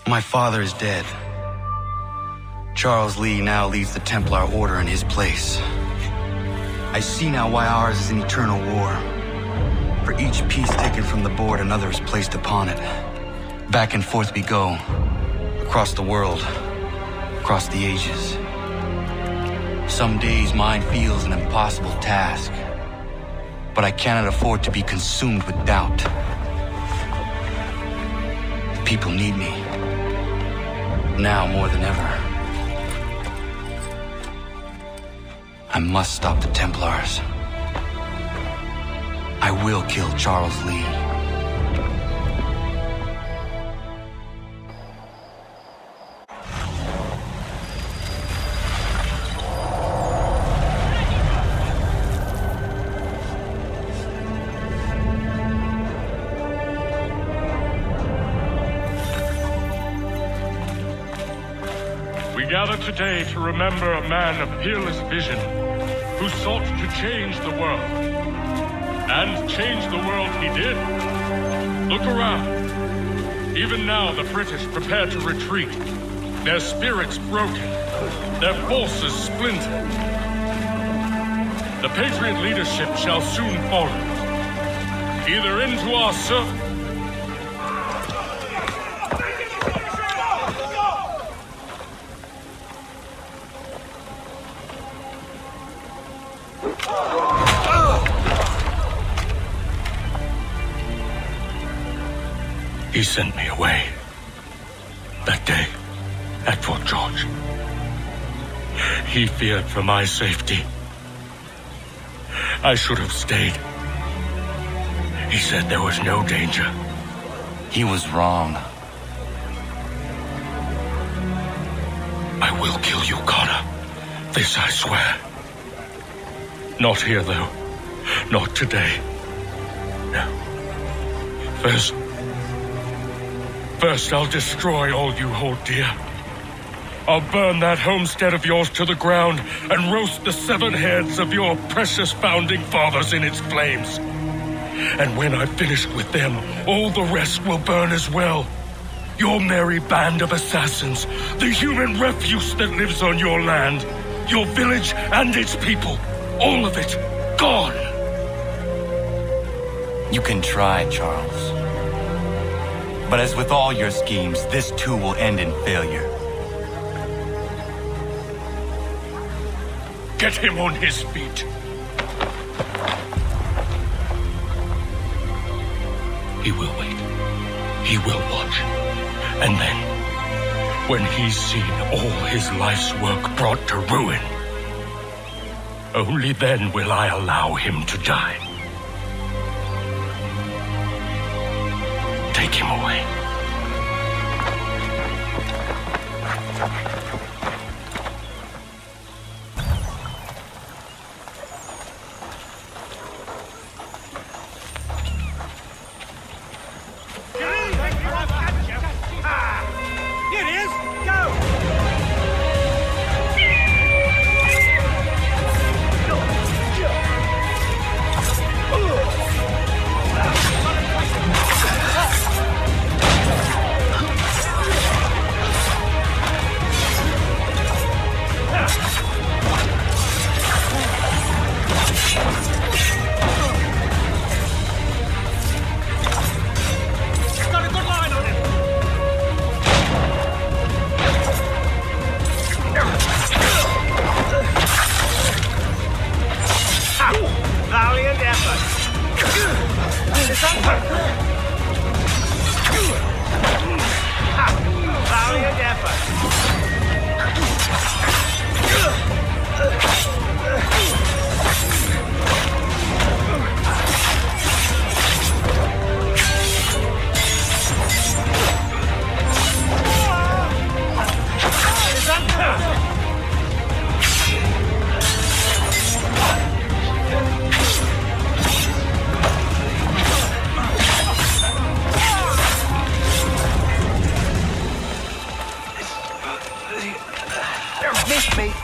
My father is dead. Charles Lee now leads the Templar Order in his place. I see now why ours is an eternal war. For each piece taken from the board, another is placed upon it. Back and forth we go, across the world, across the ages. Some days mine feels an impossible task, but I cannot afford to be consumed with doubt. The people need me, now more than ever. I must stop the Templars. I will kill Charles Lee. We gather today to remember a man of peerless vision who sought to change the world. And change the world he did. Look around. Even now the British prepare to retreat. Their spirits broken. Their forces splintered. The Patriot leadership shall soon fall. Either into our service. He sent me away. That day, at Fort George. He feared for my safety. I should have stayed. He said there was no danger. He was wrong. I will kill you, Connor. This I swear. Not here, though. Not today. No. First, I'll destroy all you hold dear. I'll burn that homestead of yours to the ground and roast the 7 heads of your precious founding fathers in its flames. And when I've finished with them, all the rest will burn as well. Your merry band of assassins, the human refuse that lives on your land, your village and its people, all of it, gone. You can try, Charles. But as with all your schemes, this too will end in failure. Get him on his feet. He will wait. He will watch. And then, when he's seen all his life's work brought to ruin, only then will I allow him to die. Take him away. Here it is! Go! Got a good line on him! Valiant effort! It's over! Valiant effort! It's over!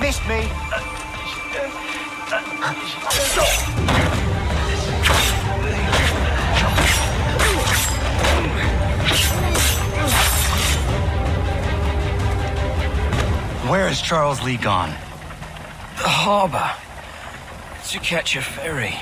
Missed me. Where has Charles Lee gone? The harbor. To catch a ferry.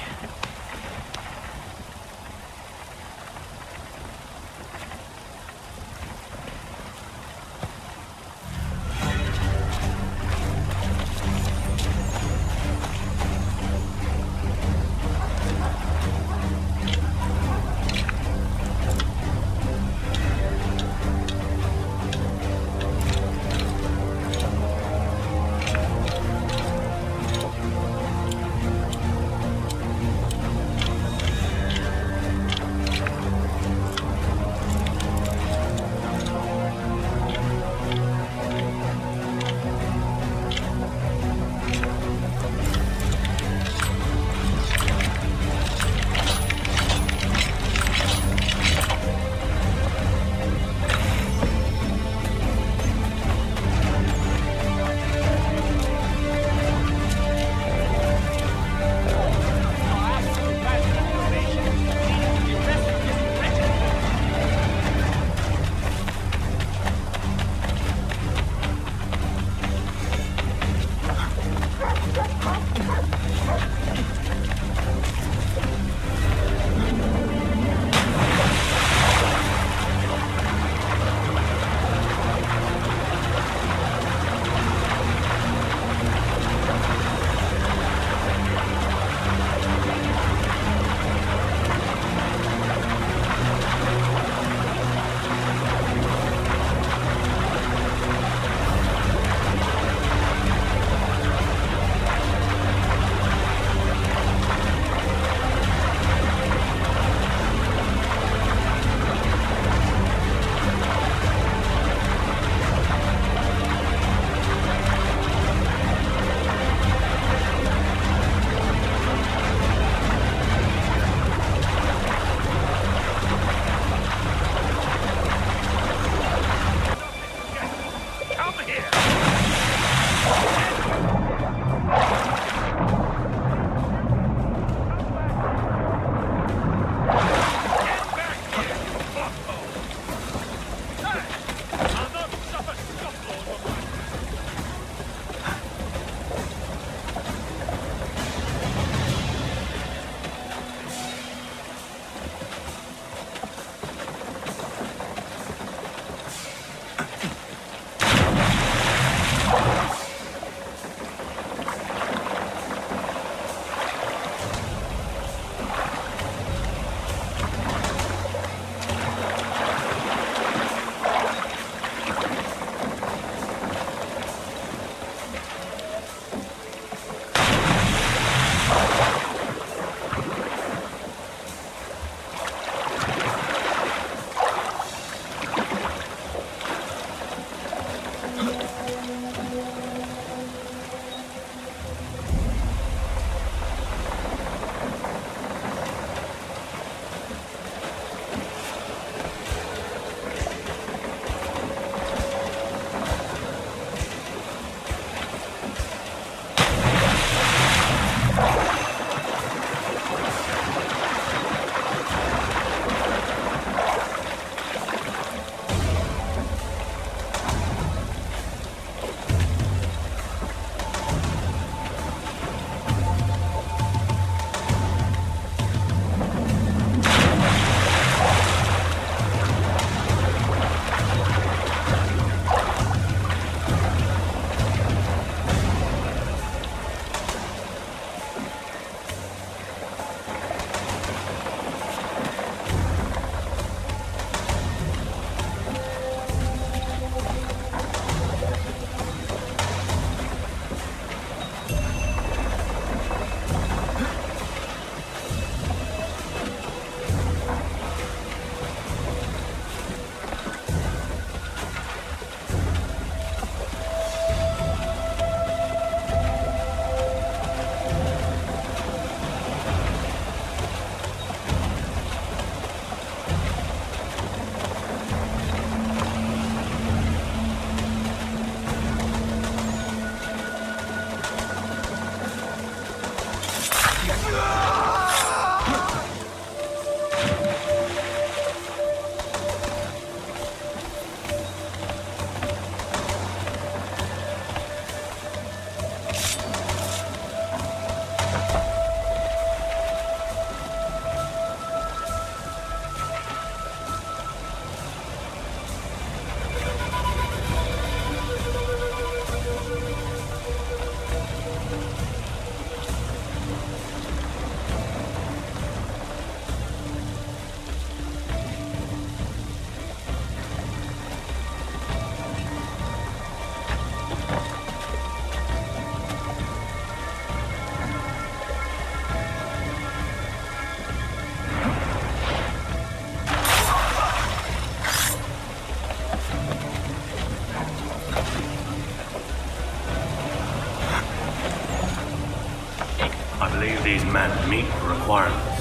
requirements.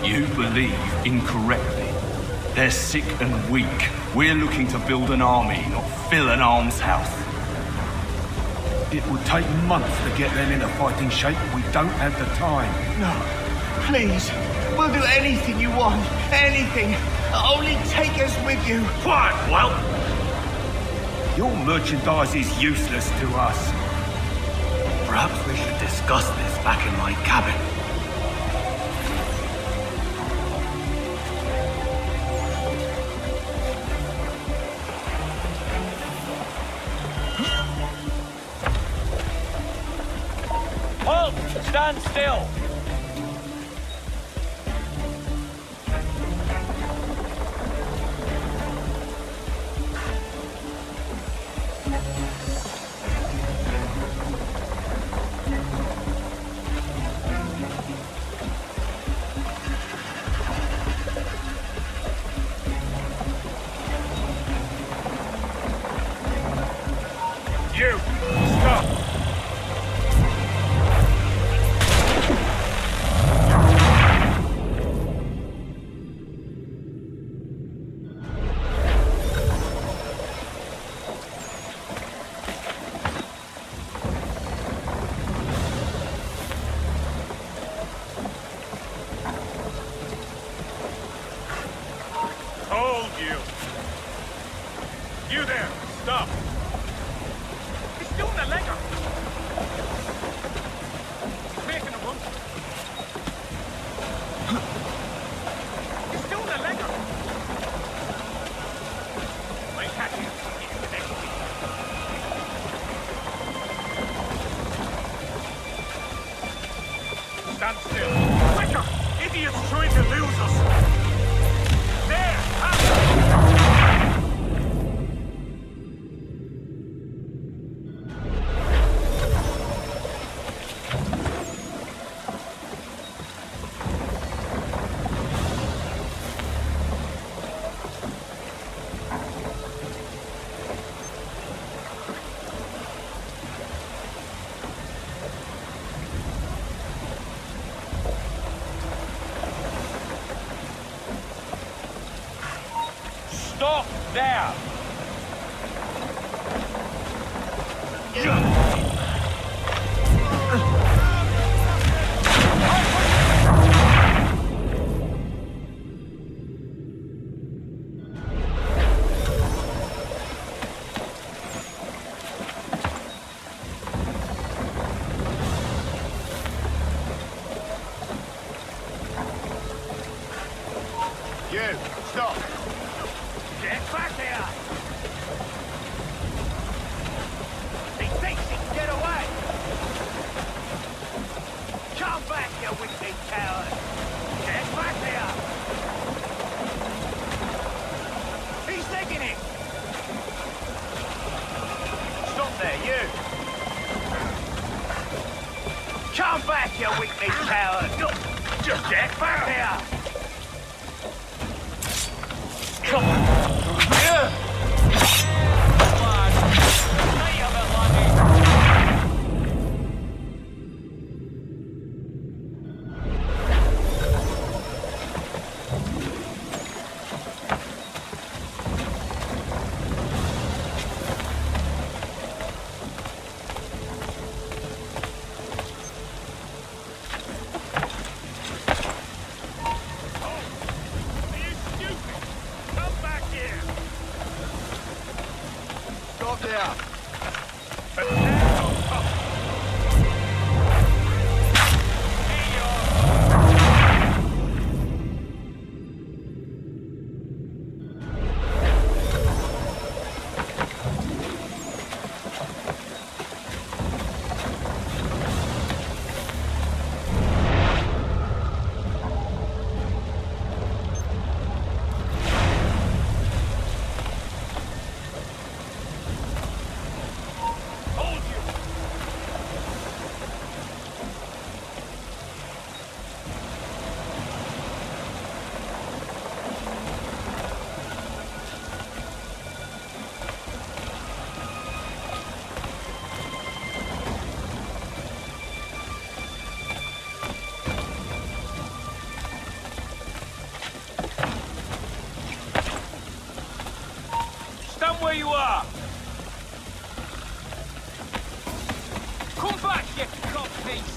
You believe incorrectly. They're sick and weak. We're looking to build an army, not fill an almshouse. It would take months to get them in a fighting shape. We don't have the time. No, please. We'll do anything you want. Anything. Only take us with you. Quiet, whelp! Your merchandise is useless to us. Perhaps we should discuss this back in my cabin. Halt! Stand still! You! Stop! Hold you! You there! Stop! He's doing a legger! He's making a run. He's doing a legger! I'll catch him. He's the next thing. Stand still! Quicker! Idiot's trying to lose us! There! Have it! Stop there! You, stop. Get back here! He thinks he can get away! Come back, you wicked coward! Get back here! He's taking it! Stop there, you! Come back, you wicked coward! Just get back here! Come on! Stop there. Stand where you are! Come back, you codpiece!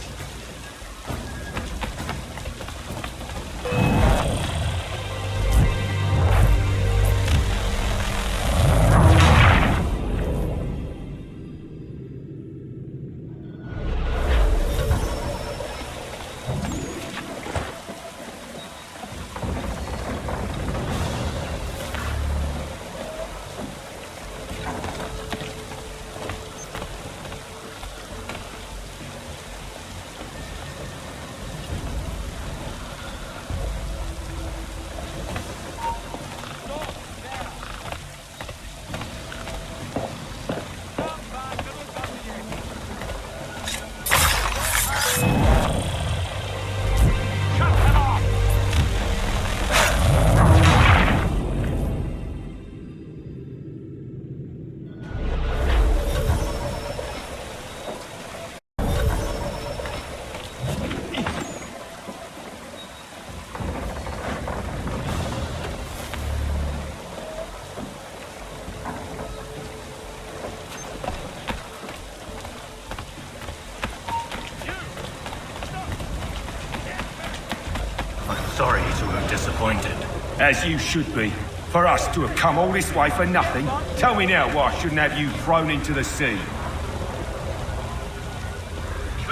Sorry to have disappointed. As you should be. For us to have come all this way for nothing. Tell me now why I shouldn't have you thrown into the sea.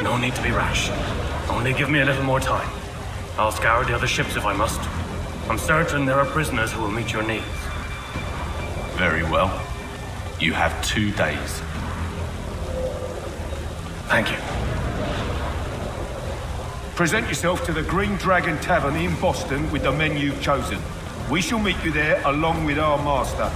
No need to be rash. Only give me a little more time. I'll scour the other ships if I must. I'm certain there are prisoners who will meet your needs. Very well. You have 2 days. Thank you. Present yourself to the Green Dragon Tavern in Boston with the men you've chosen. We shall meet you there along with our master.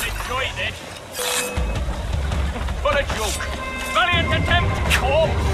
Enjoyed it! What a joke! Valiant attempt, corpse!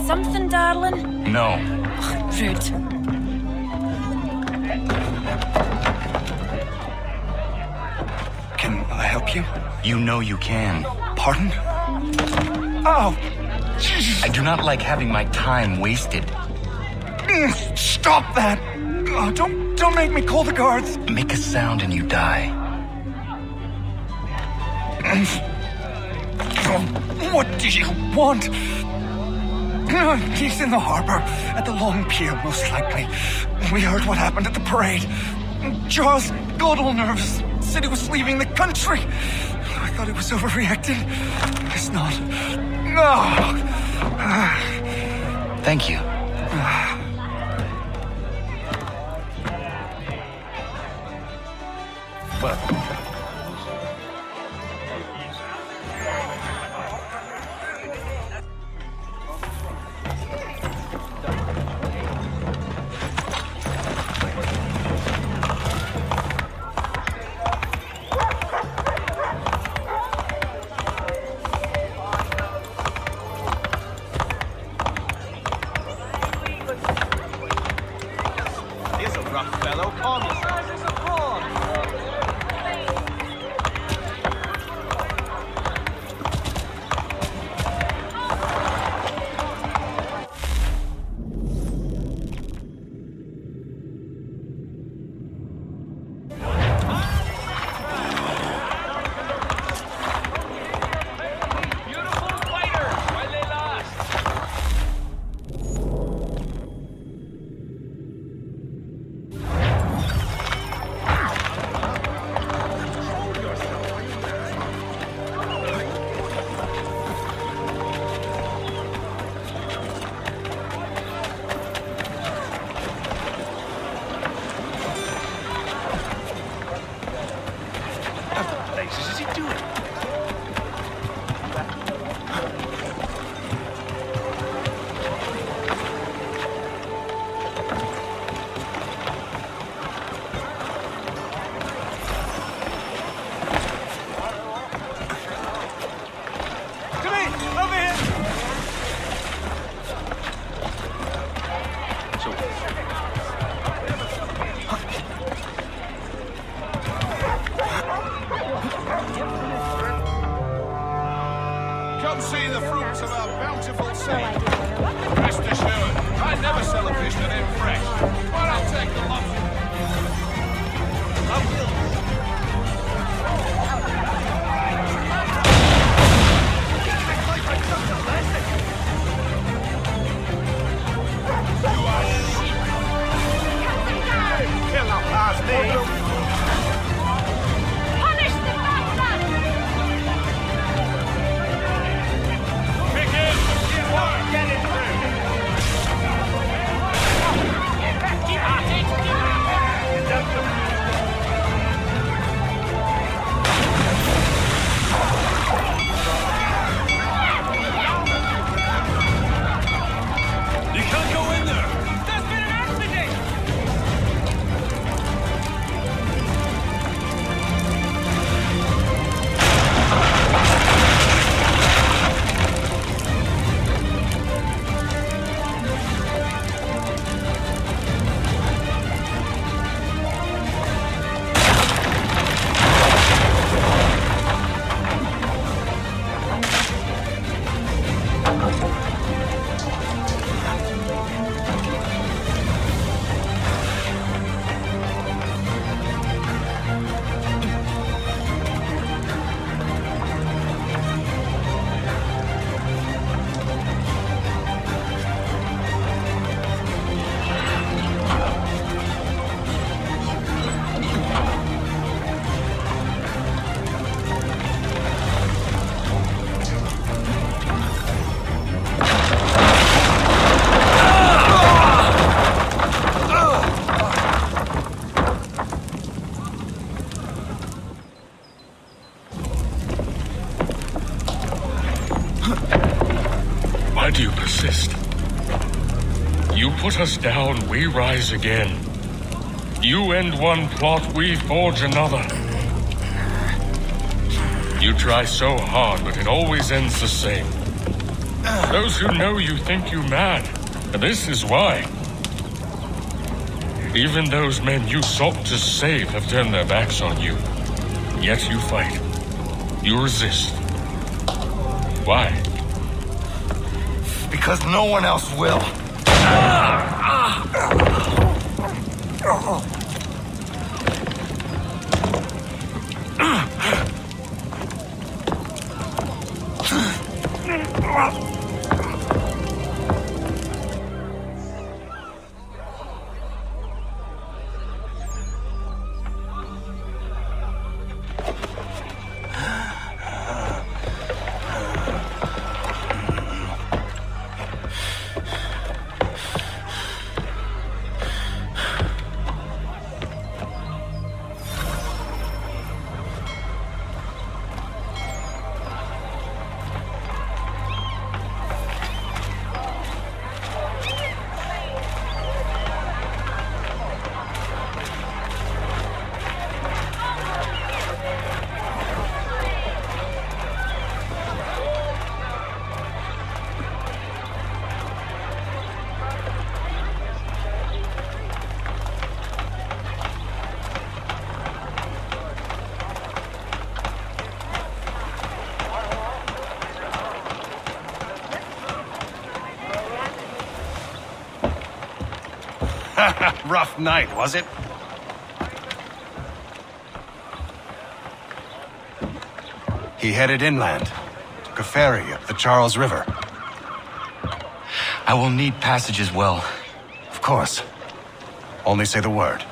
Something, darling? No. Rude. Can I help you? You know you can. Pardon? Oh! Jesus. I do not like having my time wasted. Stop that! Oh, don't make me call the guards. Make a sound and you die. What do you want? He's in the harbor, at the Long Pier, most likely. We heard what happened at the parade. Jaws got all nervous, said he was leaving the country. I thought he was overreacting. It's not. No. Thank you. Here's a rough fellow. Calm yourself. Come see the fruits of our bountiful sea. Rest assured, I never sell a fish to them fresh, but I'll take the lobster. I will. You are sheep. Kill not past me. Punish the bastard! Get it through. Keep at it! You can't go in there! There's been an accident! Why do you persist? You put us down, we rise again. You end one plot, we forge another. You try so hard, but it always ends the same. Those who know you think you mad, and this is why. Even those men you sought to save have turned their backs on you. Yet you fight. You resist. Why? Because no one else will. Rough night, was it? He headed inland, took a ferry up the Charles River. I will need passage as well. Of course. Only say the word.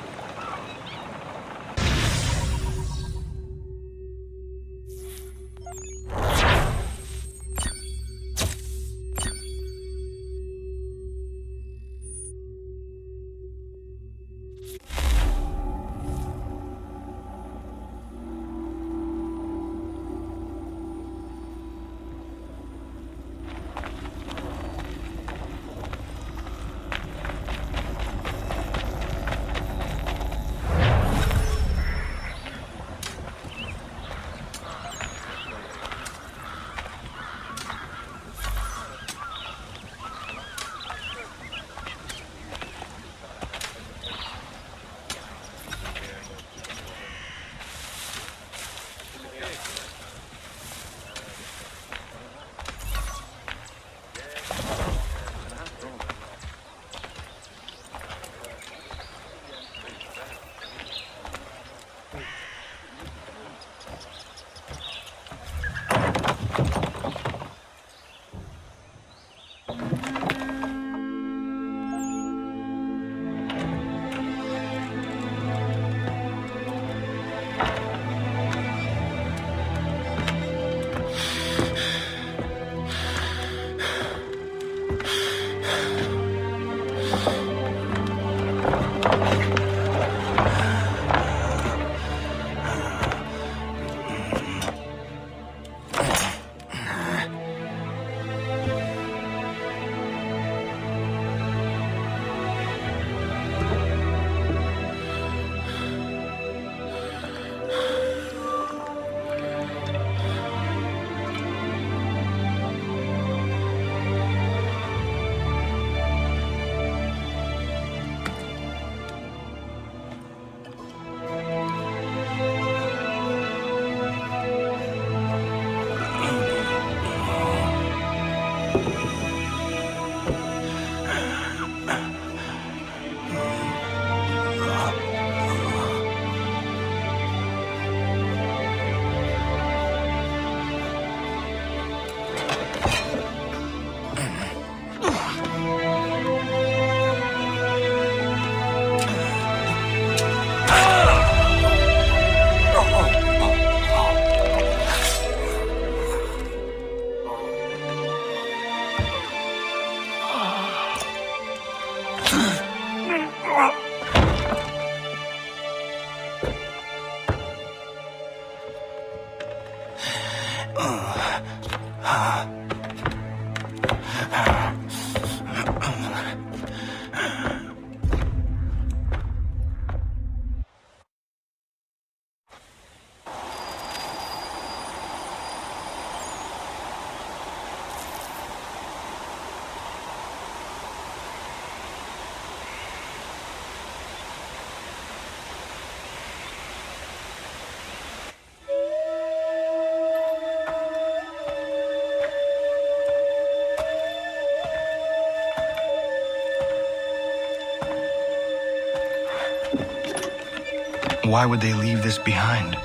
Why would they leave this behind?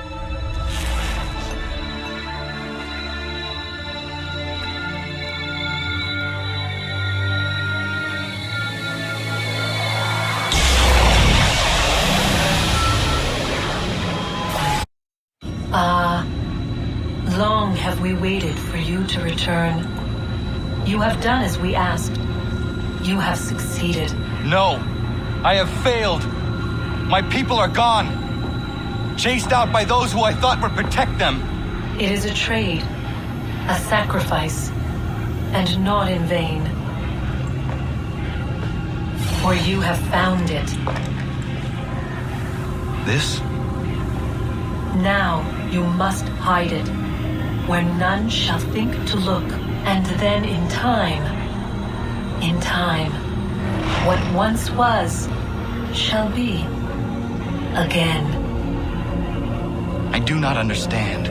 Long have we waited for you to return. You have done as we asked. You have succeeded. No, I have failed. My people are gone. Chased out by those who I thought would protect them. It is a trade, a sacrifice, and not in vain. For you have found it. This? Now you must hide it, where none shall think to look, and then in time, what once was, shall be again. I do not understand.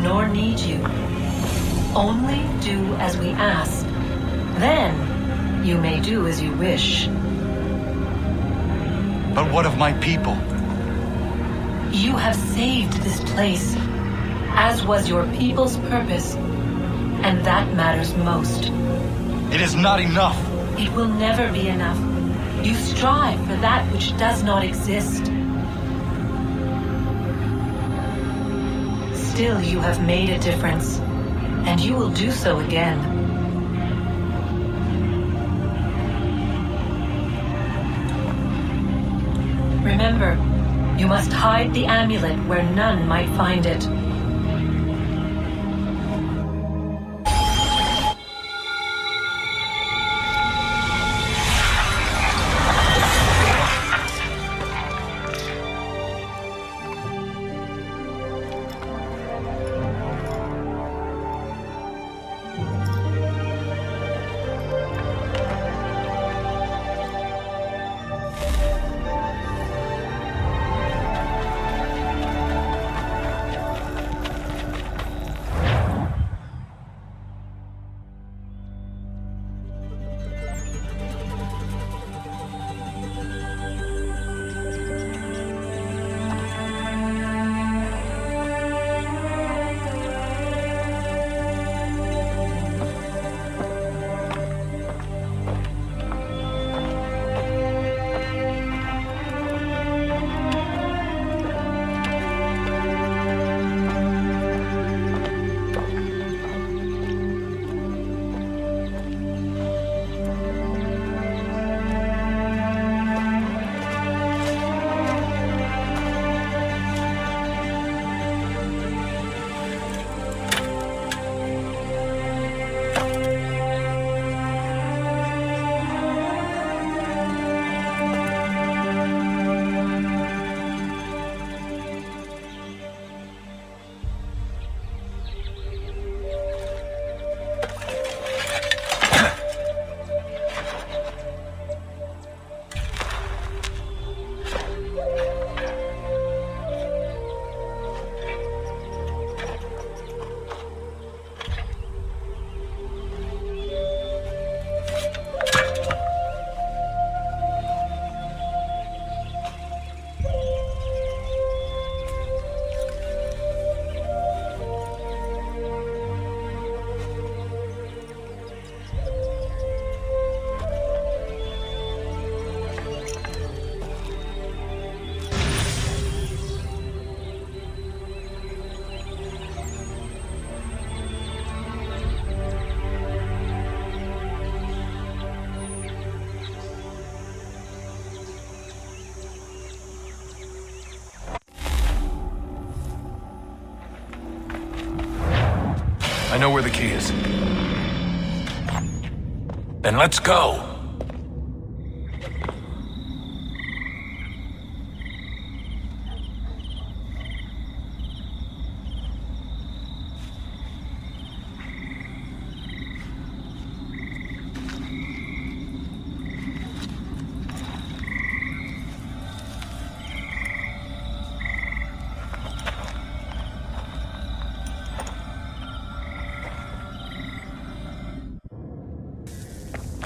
Nor need you. Only do as we ask. Then you may do as you wish. But what of my people? You have saved this place, as was your people's purpose, and that matters most. It is not enough. It will never be enough. You strive for that which does not exist. Still, you have made a difference, and you will do so again. Remember, you must hide the amulet where none might find it. I know where the key is. Then let's go.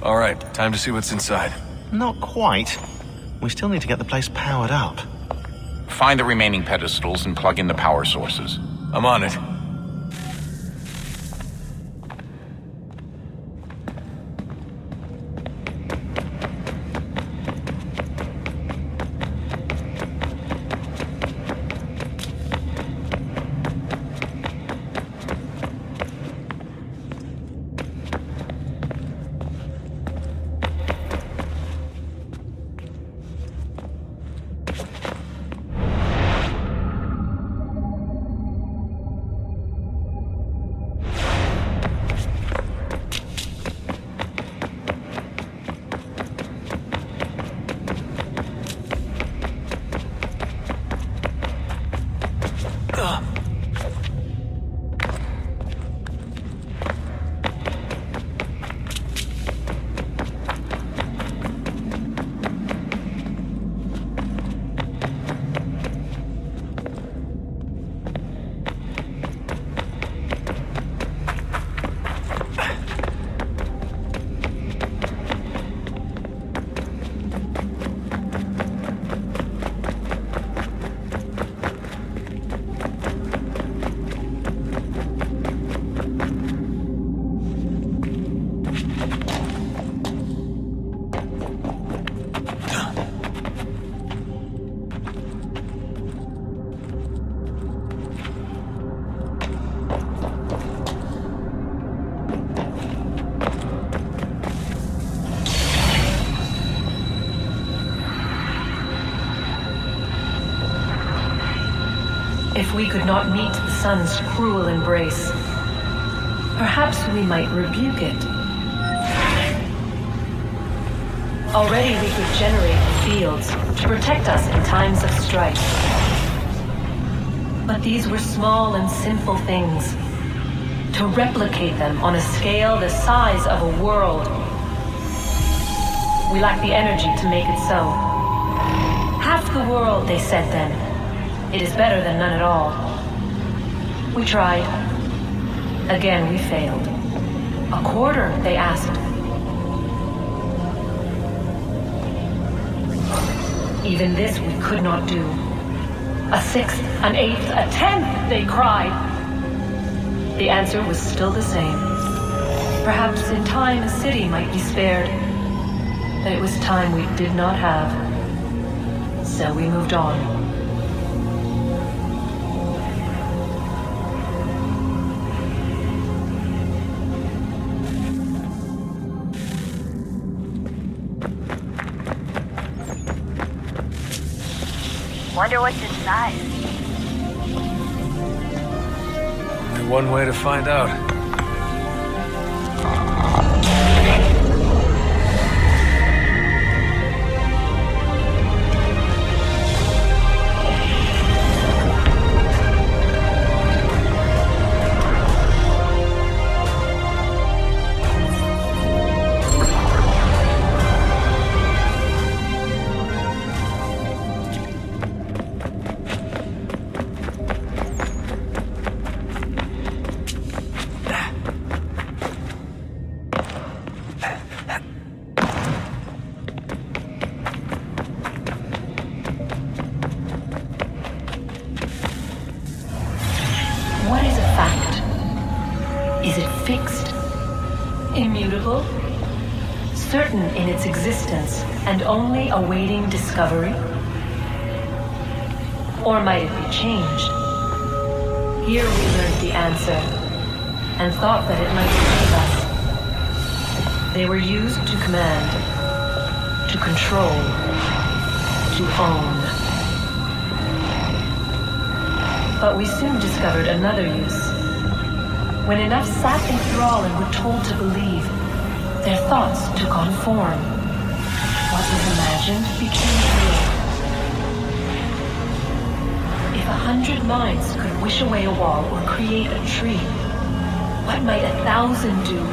All right, time to see what's inside. Not quite. We still need to get the place powered up. Find the remaining pedestals and plug in the power sources. I'm on it. we could not meet the sun's cruel embrace, perhaps we might rebuke it. Already we could generate the fields to protect us in times of strife. But these were small and simple things. To replicate them on a scale the size of a world, we lack the energy to make it so. Half the world, they said then. It is better than none at all. We tried. Again, we failed. A quarter, they asked. Even this we could not do. A sixth, an eighth, a tenth, they cried. The answer was still the same. Perhaps in time a city might be spared. But it was time we did not have. So we moved on. Wonder what's inside. Only one way to find out. What is a fact? Is it fixed? Immutable? Certain in its existence and only awaiting discovery? Or might it be changed? Here we learned the answer and thought that it might save us. They were used to command, to control, to own. But we soon discovered another use. When enough sat in thrall and were told to believe, their thoughts took on form. What was imagined became real. If 100 minds could wish away a wall or create a tree, what might 1,000 do?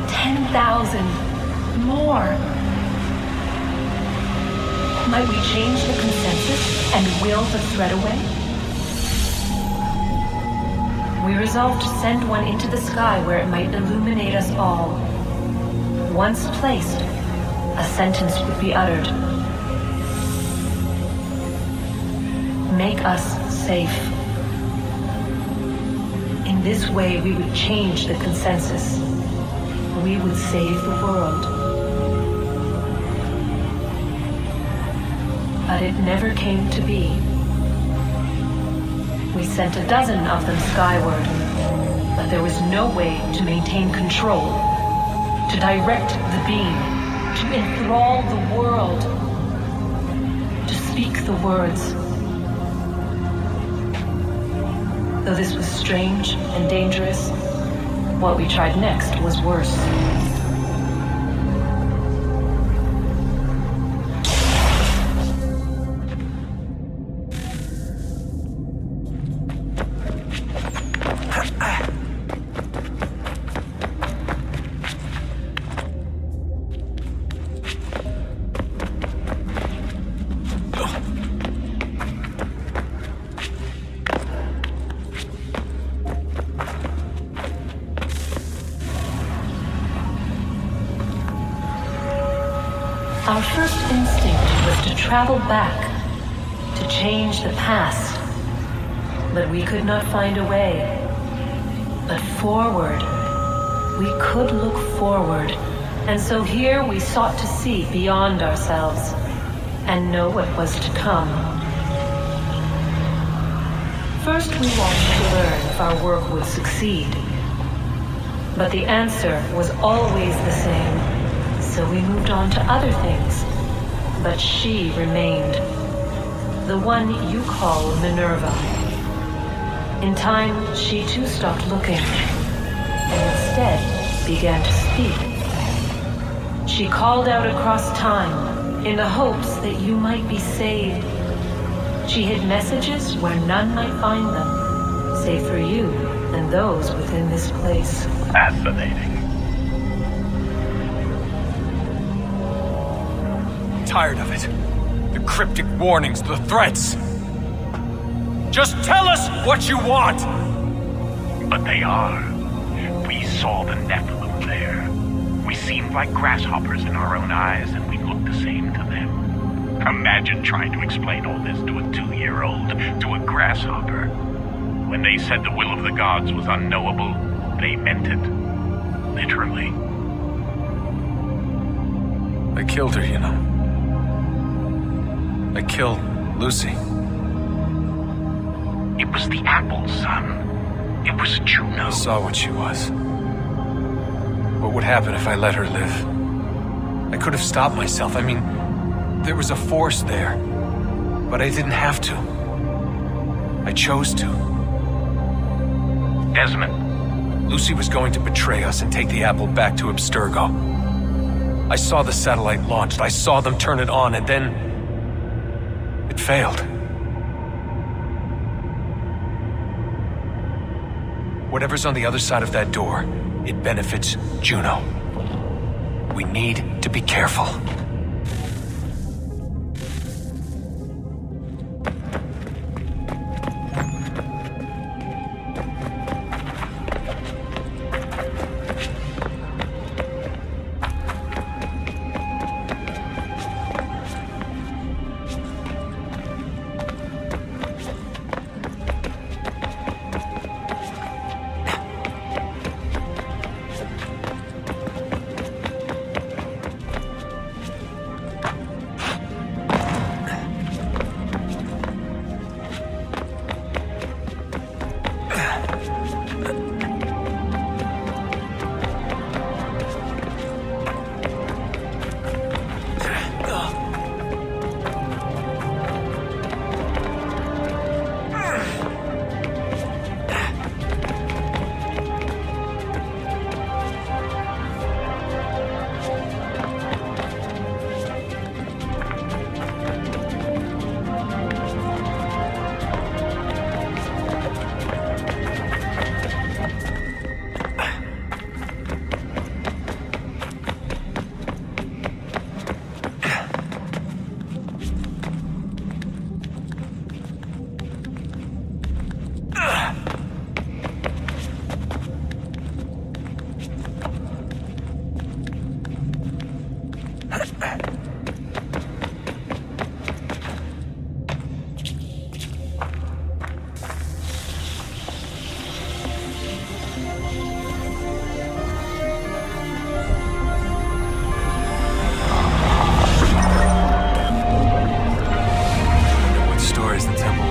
10,000? More? Might we change the consensus and will the thread away? We resolved to send one into the sky where it might illuminate us all. Once placed, a sentence would be uttered. Make us safe. In this way, we would change the consensus. We would save the world. But it never came to be. We sent a dozen of them skyward, but there was no way to maintain control, to direct the beam, to enthrall the world, to speak the words. Though this was strange and dangerous, what we tried next was worse. Our first instinct was to travel back, to change the past. But we could not find a way. But forward, we could look forward. And so here we sought to see beyond ourselves and know what was to come. First we wanted to learn if our work would succeed. But the answer was always the same. So we moved on to other things. But she remained. The one you call Minerva. In time, she too stopped looking, and instead began to speak. She called out across time in the hopes that you might be saved. She hid messages where none might find them, save for you and those within this place. Fascinating. Tired of it. The cryptic warnings, the threats. Just tell us what you want! But they are. We saw the Nephilim there. We seemed like grasshoppers in our own eyes, and we looked the same to them. Imagine trying to explain all this to a 2-year-old, to a grasshopper. When they said the will of the gods was unknowable, they meant it. Literally. I killed her, you know. I killed Lucy. It was the apple, son. It was Juno. I saw what she was. What would happen if I let her live? I could have stopped myself. I mean, there was a force there. But I didn't have to. I chose to. Desmond. Lucy was going to betray us and take the apple back to Abstergo. I saw the satellite launched. I saw them turn it on, and then it failed. Whatever's on the other side of that door, it benefits Juno. We need to be careful.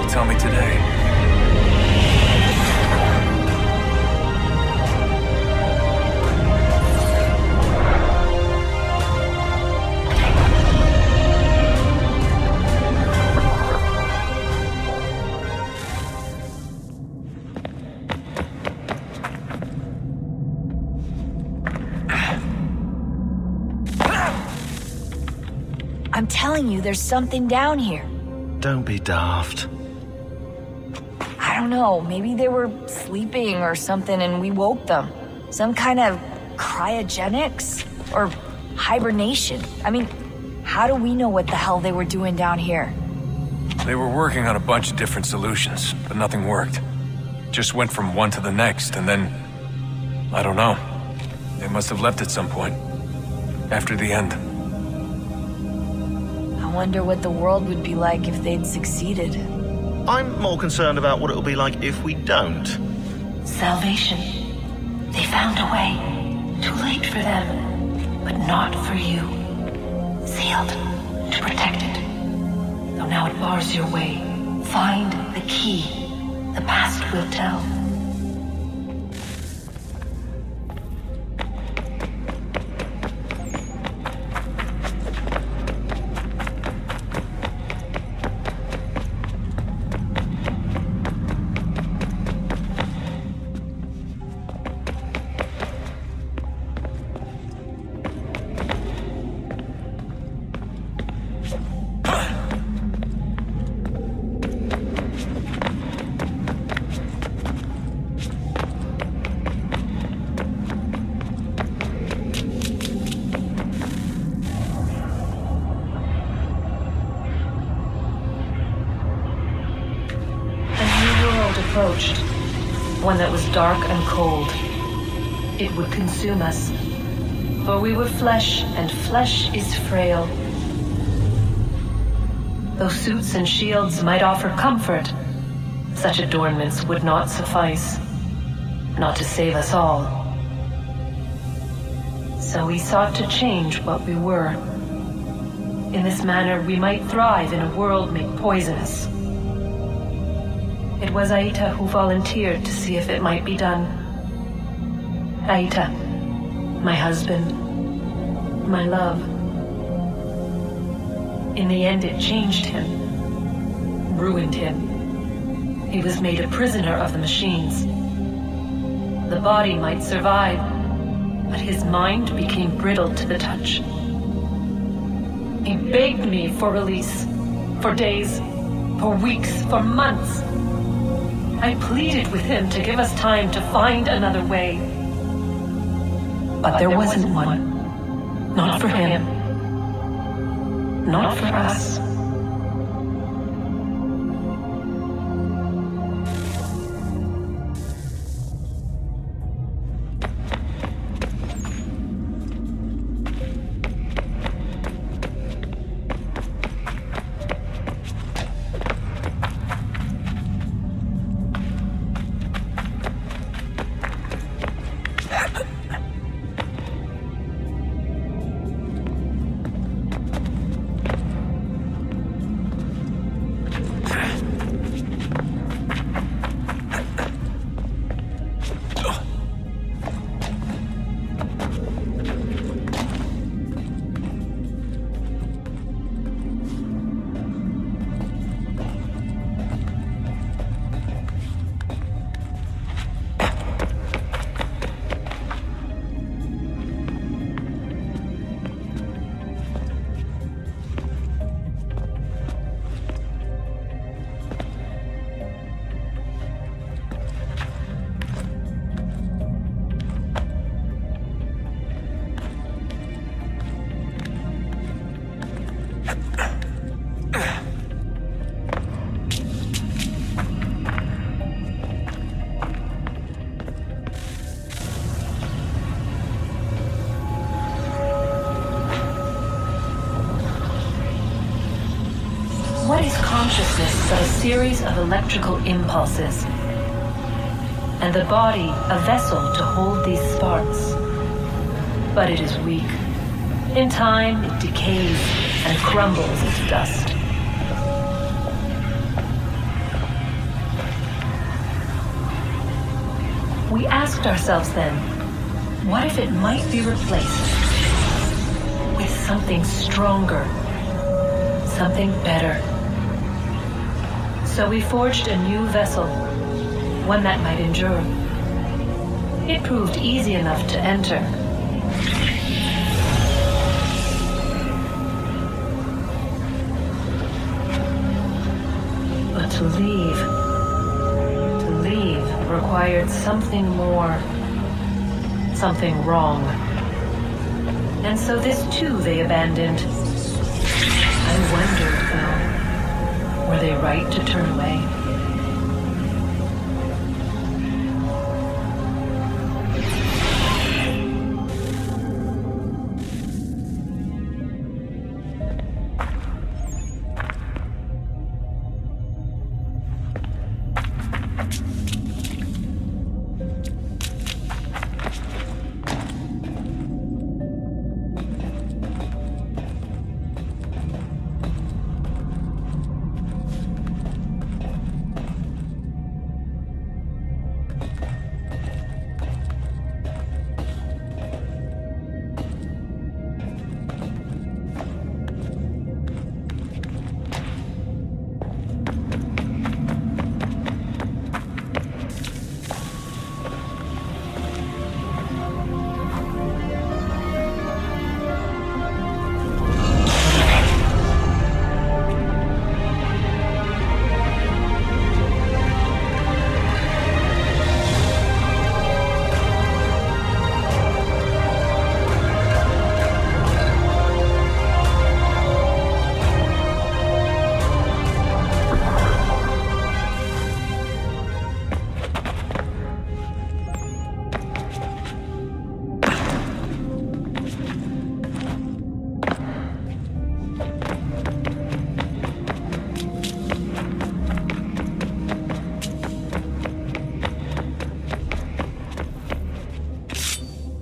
Tell me today. I'm telling you, there's something down here. Don't be daft. I don't know, maybe they were sleeping or something and we woke them. Some kind of cryogenics? Or hibernation. I mean, how do we know what the hell they were doing down here? They were working on a bunch of different solutions, but nothing worked. Just went from one to the next, and then... I don't know. They must have left at some point. After the end. I wonder what the world would be like if they'd succeeded. I'm more concerned about what it'll be like if we don't. Salvation. They found a way. Too late for them, but not for you. Sealed to protect it. Though now it bars your way. Find the key. The past will tell. one that was dark and cold. It would consume us, for we were flesh, and flesh is frail. Though suits and shields might offer comfort, such adornments would not suffice, not to save us all. So we sought to change what we were. In this manner, we might thrive in a world made poisonous. It was Aita who volunteered to see if it might be done. Aita, my husband, my love. In the end, it changed him, ruined him. He was made a prisoner of the machines. The body might survive, but his mind became brittle to the touch. He begged me for release, for days, for weeks, for months. I pleaded with him to give us time to find another way. But there wasn't one. Not for him. Not for us. What is consciousness but a series of electrical impulses? And the body a vessel to hold these sparks. But it is weak. In time, it decays and crumbles into dust. We asked ourselves then, what if it might be replaced with something stronger, something better? So we forged a new vessel, one that might endure. It proved easy enough to enter. But to leave required something more, something wrong. And so this too they abandoned. I wondered, though, were they right to turn away?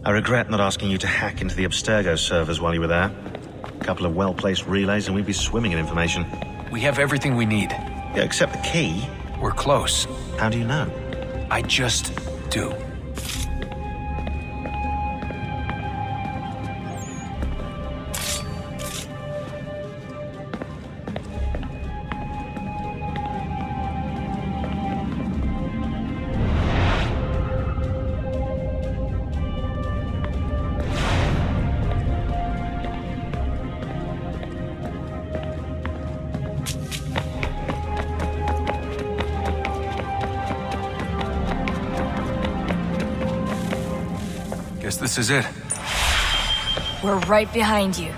I regret not asking you to hack into the Abstergo servers while you were there. A couple of well-placed relays and we'd be swimming in information. We have everything we need. Yeah, except the key. We're close. How do you know? I just do. Guess this is it. We're right behind you.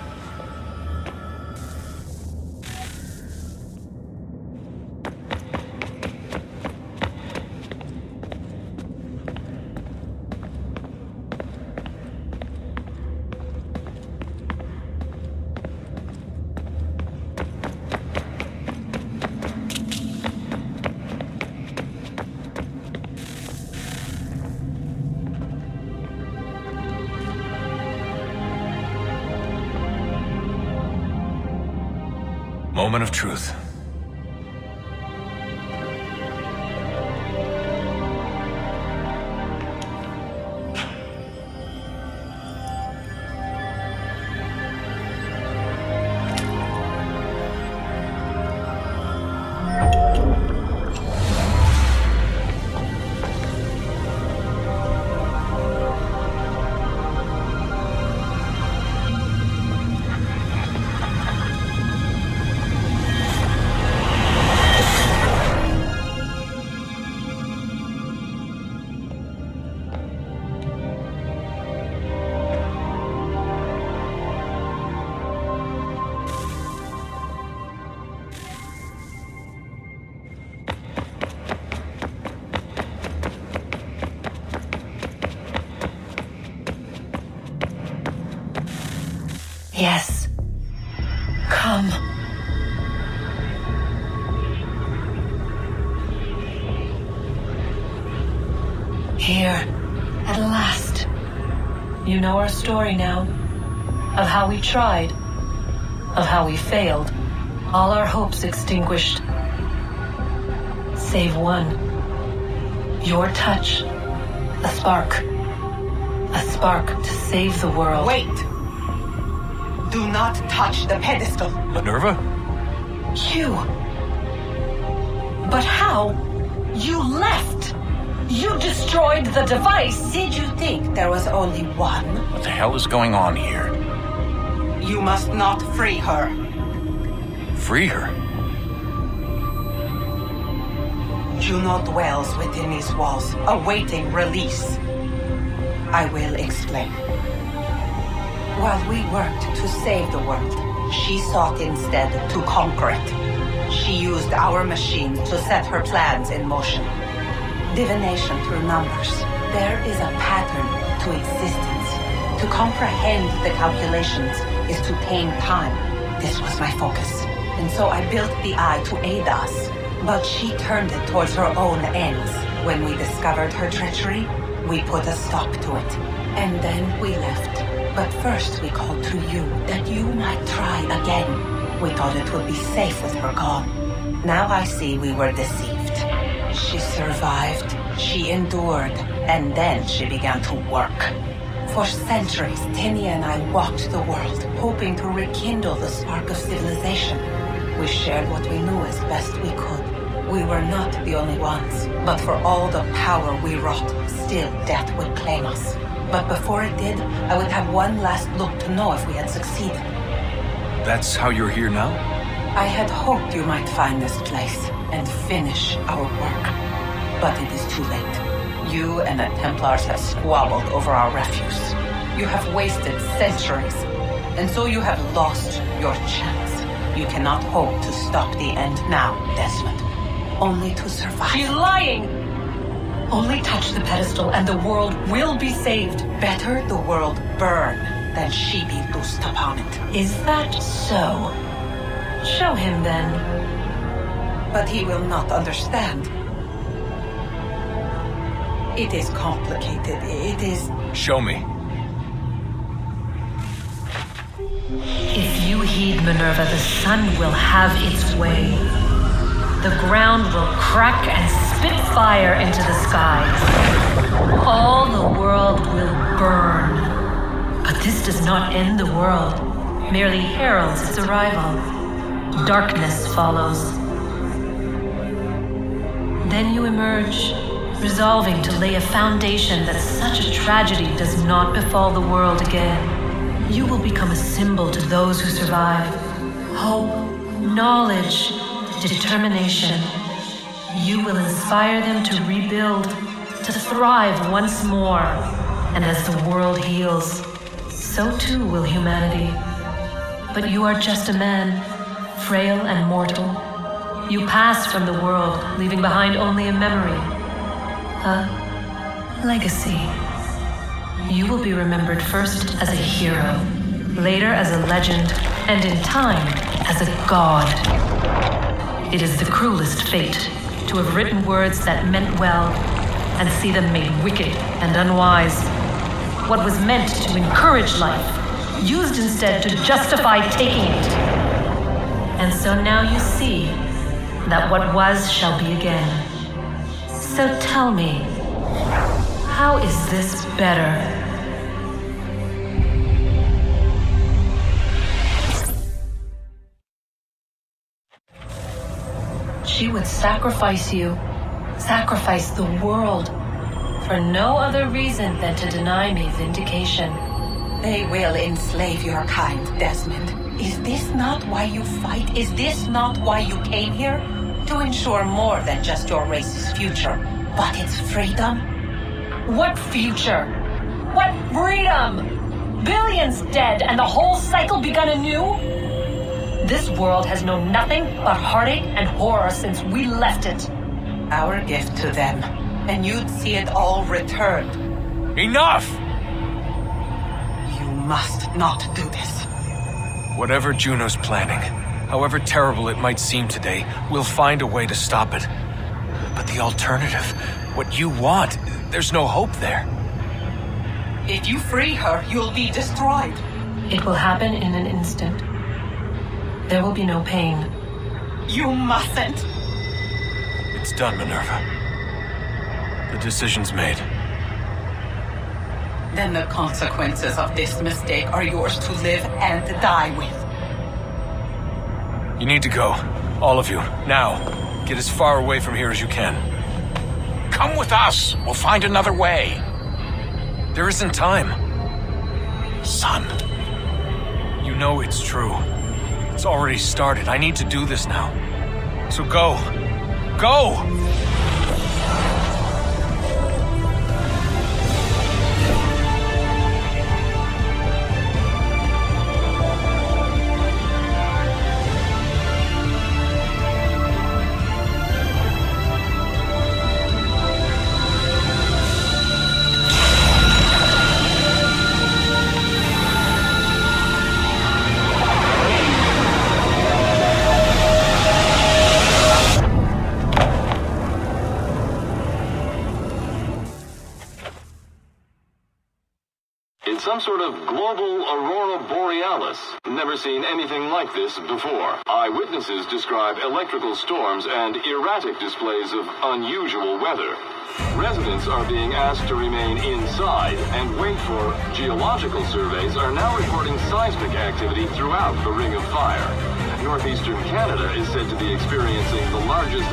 Moment of truth. Yes. Come. Here, at last. You know our story now. Of how we tried. Of how we failed. All our hopes extinguished. Save one. Your touch. A spark. A spark to save the world. Wait! Do not touch the pedestal. Minerva? You. But how? You left. You destroyed the device. Did you think there was only one? What the hell is going on here? You must not free her. Free her? Juno dwells within these walls, awaiting release. I will explain. While we worked to save the world, she sought instead to conquer it. She used our machine to set her plans in motion. Divination through numbers. There is a pattern to existence. To comprehend the calculations is to tame time. This was my focus. And so I built the eye to aid us. But she turned it towards her own ends. When we discovered her treachery, we put a stop to it. And then we left. But first we called to you, that you might try again. We thought it would be safe with her gone. Now I see we were deceived. She survived, she endured, and then she began to work. For centuries, Tinia and I walked the world, hoping to rekindle the spark of civilization. We shared what we knew as best we could. We were not the only ones, but for all the power we wrought, still death would claim us. But before it did, I would have one last look to know if we had succeeded. That's how you're here now? I had hoped you might find this place and finish our work. But it is too late. You and the Templars have squabbled over our refuse. You have wasted centuries, and so you have lost your chance. You cannot hope to stop the end now, Desmond. Only to survive. She's lying! Only touch the pedestal and the world will be saved. Better the world burn than she be loosed upon it. Is that so? Show him then. But he will not understand. It is complicated. It is... Show me. If you heed Minerva, the sun will have its way. The ground will crack and spit fire into the skies. All the world will burn. But this does not end the world, merely heralds its arrival. Darkness follows. Then you emerge, resolving to lay a foundation that such a tragedy does not befall the world again. You will become a symbol to those who survive. Hope, knowledge, determination. You will inspire them to rebuild, to thrive once more. And as the world heals, so too will humanity. But you are just a man, frail and mortal. You pass from the world, leaving behind only a memory. A legacy. You will be remembered first as a hero, later as a legend, and in time as a god. It is the cruelest fate to have written words that meant well and see them made wicked and unwise. What was meant to encourage life, used instead to justify taking it. And so now you see that what was shall be again. So tell me, how is this better? She would sacrifice you, sacrifice the world, for no other reason than to deny me vindication. They will enslave your kind, Desmond. Is this not why you fight? Is this not why you came here? To ensure more than just your race's future, but its freedom? What future? What freedom? Billions dead and the whole cycle begun anew? This world has known nothing but heartache and horror since we left it. Our gift to them, and you'd see it all returned. Enough! You must not do this. Whatever Juno's planning, however terrible it might seem today, we'll find a way to stop it. But the alternative, what you want, there's no hope there. If you free her, you'll be destroyed. It will happen in an instant. There will be no pain. You mustn't. It's done, Minerva. The decision's made. Then the consequences of this mistake are yours to live and die with. You need to go. All of you. Now. Get as far away from here as you can. Come with us. We'll find another way. There isn't time. Son. You know it's true. It's already started. I need to do this now. So go. Go! Some sort of global aurora borealis. Never seen anything like this before. Eyewitnesses describe electrical storms and erratic displays of unusual weather. Residents are being asked to remain inside and wait for geological surveys are now reporting seismic activity throughout the Ring of Fire. Northeastern Canada is said to be experiencing the largest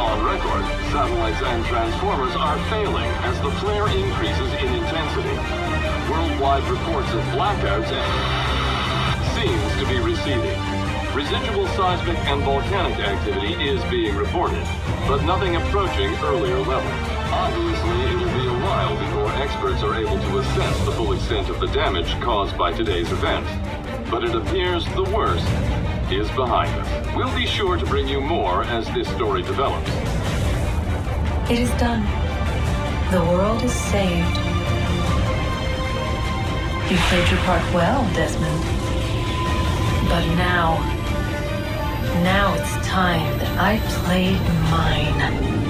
on record. Satellites and transformers are failing as the flare increases in intensity. Worldwide reports of blackouts seems to be receding. Residual seismic and volcanic activity is being reported, but nothing approaching earlier levels. Obviously, it will be a while before experts are able to assess the full extent of the damage caused by today's event. But it appears the worst is behind us. We'll be sure to bring you more as this story develops. It is done. The world is saved. You played your part well, Desmond. But now it's time that I played mine.